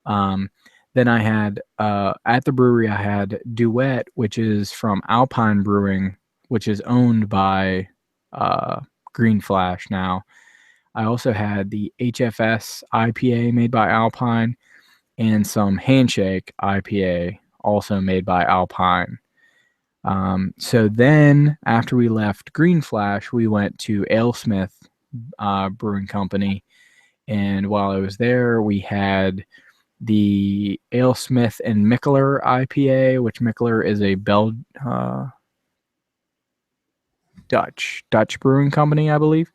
Then I had at the brewery I had Duet, which is from Alpine Brewing, which is owned by Green Flash now. I also had the HFS IPA made by Alpine and some Handshake IPA also made by Alpine. So then after we left Green Flash, we went to Alesmith Brewing Company. And while I was there, we had the Alesmith and Mickler IPA, which Mickler is a Dutch brewing company, I believe,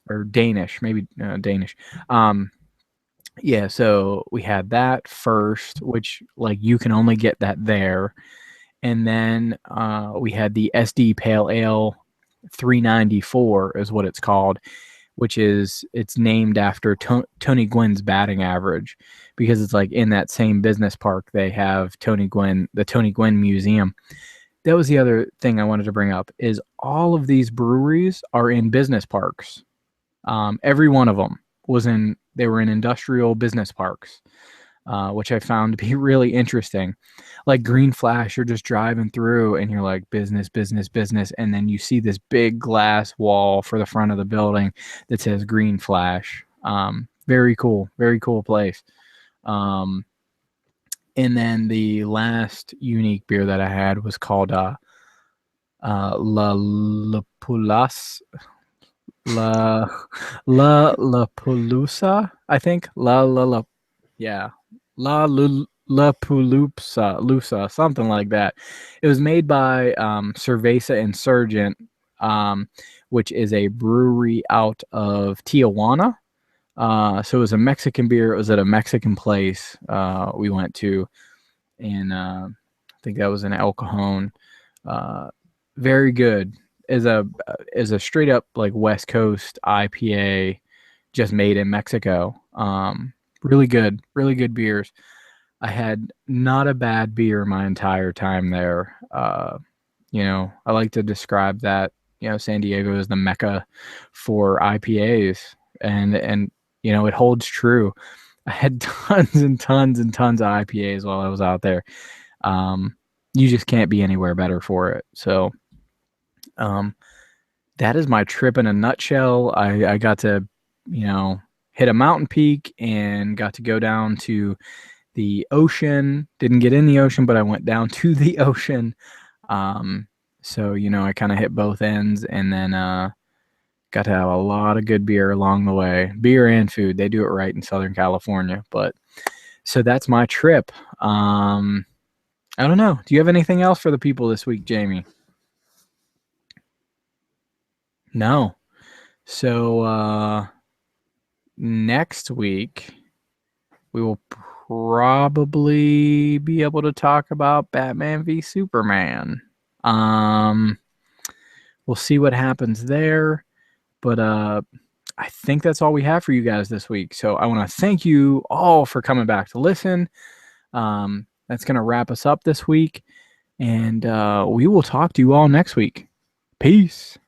or Danish, maybe Danish. Yeah, so we had that first, which like you can only get that there. And then we had the SD Pale Ale 394 is what it's called, which is it's named after Tony Gwynn's batting average because it's like in that same business park they have the Tony Gwynn Museum. That was the other thing I wanted to bring up is all of these breweries are in business parks. Every one of them they were in industrial business parks, which I found to be really interesting. Like Green Flash, you're just driving through and you're like business, business, business. And then you see this big glass wall for the front of the building that says Green Flash. Very cool place. And then the last unique beer that I had was called La Pulas La La Pulusa, I think. Yeah. La Pulupsa, Lusa, something like that. It was made by Cerveza Insurgent, which is a brewery out of Tijuana. So it was a Mexican beer. It was at a Mexican place we went to, and I think that was in El Cajon. Very good. As a straight up like West Coast IPA, just made in Mexico. Really good beers. I had not a bad beer my entire time there. I like to describe that, San Diego is the mecca for IPAs, and it holds true. I had tons and tons and tons of IPAs while I was out there. You just can't be anywhere better for it. So, that is my trip in a nutshell. I got to, hit a mountain peak and got to go down to the ocean. Didn't get in the ocean, but I went down to the ocean. So, I kind of hit both ends and then got to have a lot of good beer along the way. Beer and food. They do it right in Southern California. But so that's my trip. I don't know. Do you have anything else for the people this week, Jamie? No. So next week we will probably be able to talk about Batman v Superman. We'll see what happens there, but I think that's all we have for you guys this week. So I want to thank you all for coming back to listen. That's going to wrap us up this week, and we will talk to you all next week. Peace.